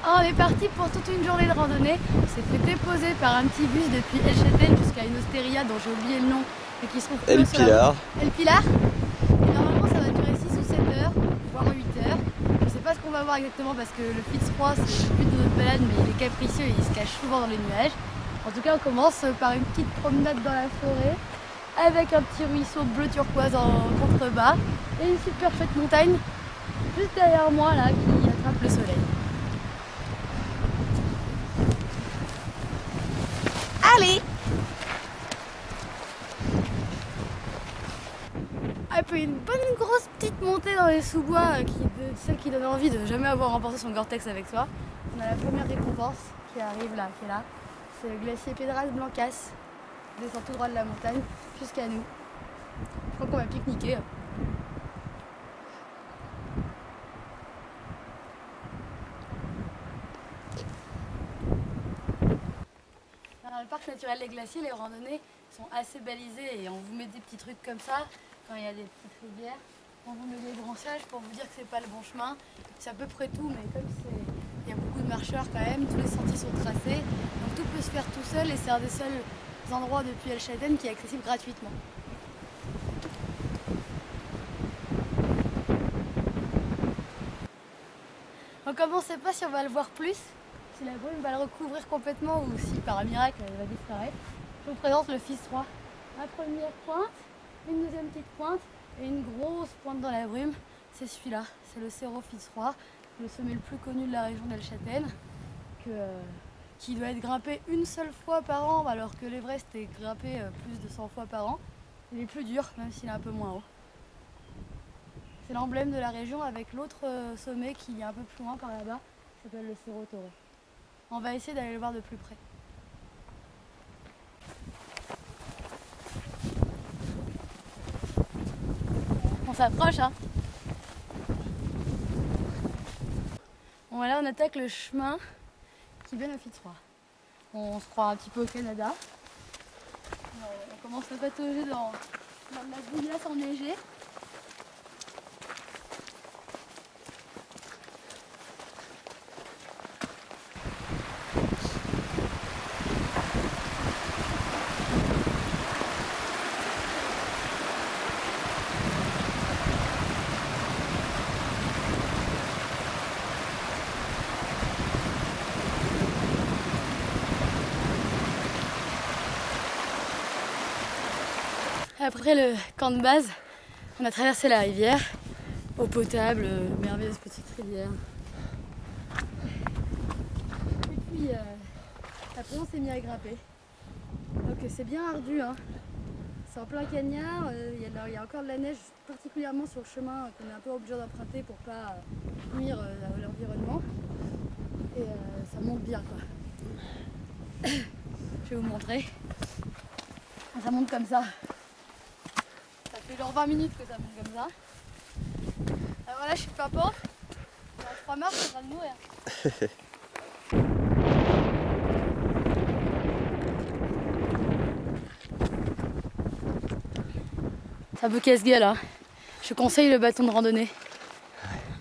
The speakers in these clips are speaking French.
On est parti pour toute une journée de randonnée. On s'est fait déposer par un petit bus depuis El Châtel jusqu'à une osteria dont j'ai oublié le nom et qui se trouve El Pilar. El Pilar. Et normalement ça va durer 6 ou 7 heures, voire 8 heures. Je sais pas ce qu'on va voir exactement parce que le Fitzroy c'est le but de notre balade, mais il est capricieux et il se cache souvent dans les nuages. En tout cas on commence par une petite promenade dans la forêt avec un petit ruisseau bleu turquoise en contrebas et une super chouette montagne juste derrière moi là qui attrape le soleil. Allez! Après une bonne grosse petite montée dans les sous-bois, celle qui donne envie de jamais avoir remporté son Gore-Tex avec soi, on a la première récompense qui arrive là, qui est là. C'est le glacier Pedras Blancas. On descend tout droit de la montagne jusqu'à nous. Je crois qu'on va pique-niquer. Dans le parc naturel des glaciers, les randonnées sont assez balisées et on vous met des petits trucs comme ça quand il y a des petites rivières. On vous met des branchages pour vous dire que c'est pas le bon chemin. C'est à peu près tout, mais comme il y a beaucoup de marcheurs quand même, tous les sentiers sont tracés. Donc tout peut se faire tout seul et c'est un des seuls endroits depuis El Châtel qui est accessible gratuitement. Donc comme on ne sait pas si on va le voir plus, si la brume va le recouvrir complètement ou si par un miracle elle va disparaître, je vous présente le Fitzroy. La première pointe, une deuxième petite pointe et une grosse pointe dans la brume, c'est celui-là, c'est le Cerro Fitzroy, le sommet le plus connu de la région d'El Châtel, qui doit être grimpé une seule fois par an alors que l'Everest est grimpé plus de 100 fois par an. Il est plus dur même s'il est un peu moins haut. C'est l'emblème de la région avec l'autre sommet qui est un peu plus loin par là-bas, qui s'appelle le Cerro Toro. On va essayer d'aller le voir de plus près. On s'approche, hein. Bon, là on attaque le chemin qui mène au Fitzroy. On se croit un petit peu au Canada. On commence à patauger dans la bouillasse enneigée. Après le camp de base, on a traversé la rivière, eau potable, merveilleuse petite rivière. Et puis après on s'est mis à grimper. Donc c'est bien ardu, hein. C'est en plein cagnard, il y a encore de la neige, particulièrement sur le chemin qu'on est un peu obligé d'emprunter pour pas nuire à l'environnement. Et ça monte bien quoi. Je vais vous montrer. Ça monte comme ça. Ça fait genre 20 minutes que ça monte comme ça. Alors voilà, je suis pas pauvre. Dans 3 marches, je suis en train de mourir. C'est un peu casse-gueule, hein. Je conseille le bâton de randonnée.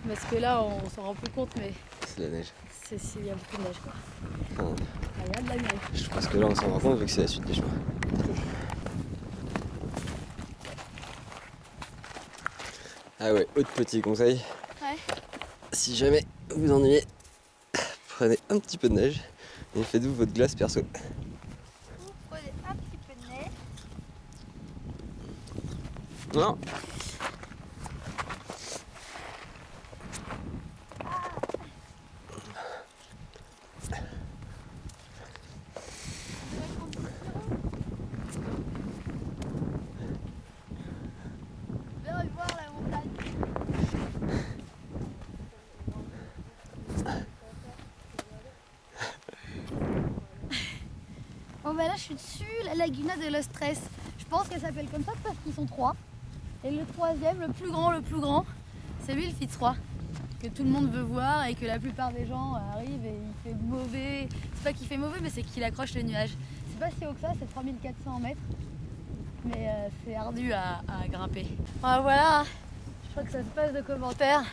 Parce que là, on s'en rend plus compte, mais C'est de la neige. Il y a beaucoup de neige, quoi. Enfin, Il y a de la neige. je pense que là on s'en rend compte vu que c'est la suite des chemins. Ah ouais, autre petit conseil. Ouais. Si jamais vous ennuyez, prenez un petit peu de neige et faites-vous votre glace perso. Vous prenez un petit peu de neige. Non. Viens voir la montagne. Bon bah là je suis dessus, la Laguna de los Tres. Je pense qu'elle s'appelle comme ça parce qu'ils sont 3. Et le troisième, le plus grand, c'est lui le Fitzroy. Que tout le monde veut voir et que la plupart des gens arrivent et il fait mauvais. C'est pas qu'il fait mauvais mais c'est qu'il accroche le nuage. C'est pas si haut que ça, c'est 3400 mètres. Mais c'est ardu à grimper. Voilà, je crois que ça se passe de commentaires.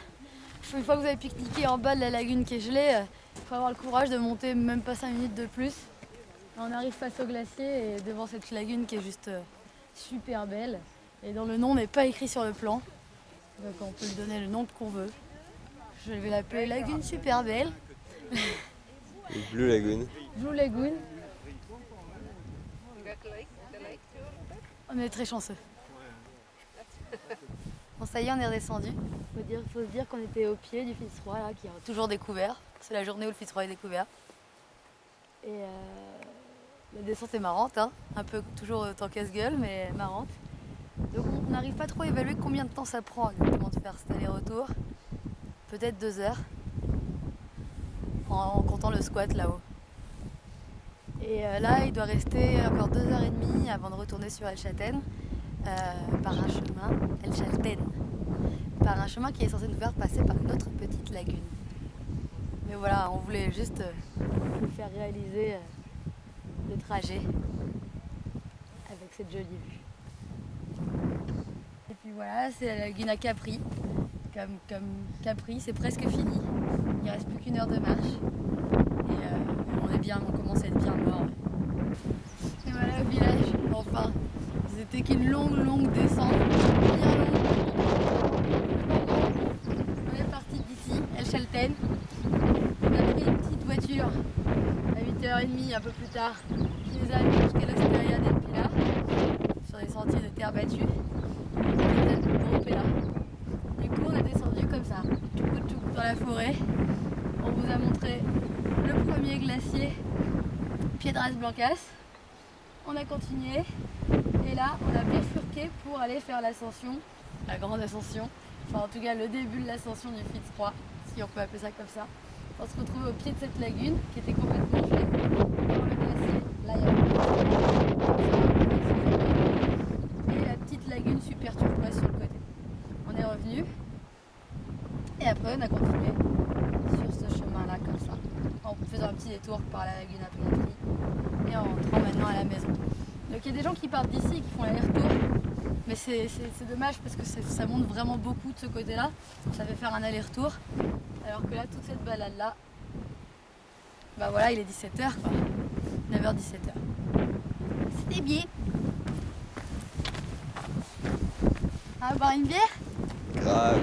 Une fois que vous avez pique-niqué en bas de la lagune qui est gelée, faut avoir le courage de monter même pas 5 minutes de plus. On arrive face au glacier et devant cette lagune qui est juste super belle et dont le nom n'est pas écrit sur le plan. Donc on peut lui donner le nom qu'on veut. Je vais l'appeler Lagune Super Belle. Blue Lagoon. Blue Lagoon. On est très chanceux. Bon, ça y est, on est redescendu. Faut se dire qu'on était au pied du Fitzroy, là, qui est toujours découvert. C'est la journée où le Fitzroy est découvert. Et la descente est marrante, hein. Un peu toujours autant casse-gueule, mais marrante. Donc on n'arrive pas trop à évaluer combien de temps ça prend exactement de faire cet aller-retour. Peut-être 2 heures, en comptant le squat là-haut. Et là, il doit rester encore 2h30 avant de retourner sur El Chalten par un chemin, El Chalten, par un chemin qui est censé nous faire passer par une autre petite lagune. Mais voilà, on voulait juste vous faire réaliser le trajet avec cette jolie vue. Et puis voilà, c'est la lagune à Capri. Comme Capri, c'est presque fini. Il ne reste plus qu'une heure de marche. Et on commence à être bien mort. Et voilà le village, enfin. C'était qu'une longue descente. Bien longue. On est parti d'ici, El Chalten. On a pris une petite voiture à 8h30 un peu plus tard, qui nous a amenés jusqu'à l'Osteria del Pilar, sur des sentiers de terre battue. Du coup, on a descendu comme ça, dans la forêt. On vous a montré le premier glacier, Piedras Blancas. On a continué et là, on a bifurqué pour aller faire l'ascension, la grande ascension. Enfin, en tout cas, le début de l'ascension du Fitzroy, si on peut appeler ça comme ça. On se retrouve au pied de cette lagune qui était complètement gelée dans le glacier. Là, il y a et la petite lagune super turquoise sur le côté. On est revenu et après on a continué sur ce chemin-là comme ça, en faisant un petit détour par la lagune à Pietri et en rentrant maintenant à la maison. Donc il y a des gens qui partent d'ici et qui font l'aller-retour, mais c'est dommage parce que ça monte vraiment beaucoup de ce côté-là. Ça fait faire un aller-retour, alors que là, toute cette balade-là, bah voilà, il est 17h quoi, 9h, 17h. C'était bien. On va boire une bière ? Grave.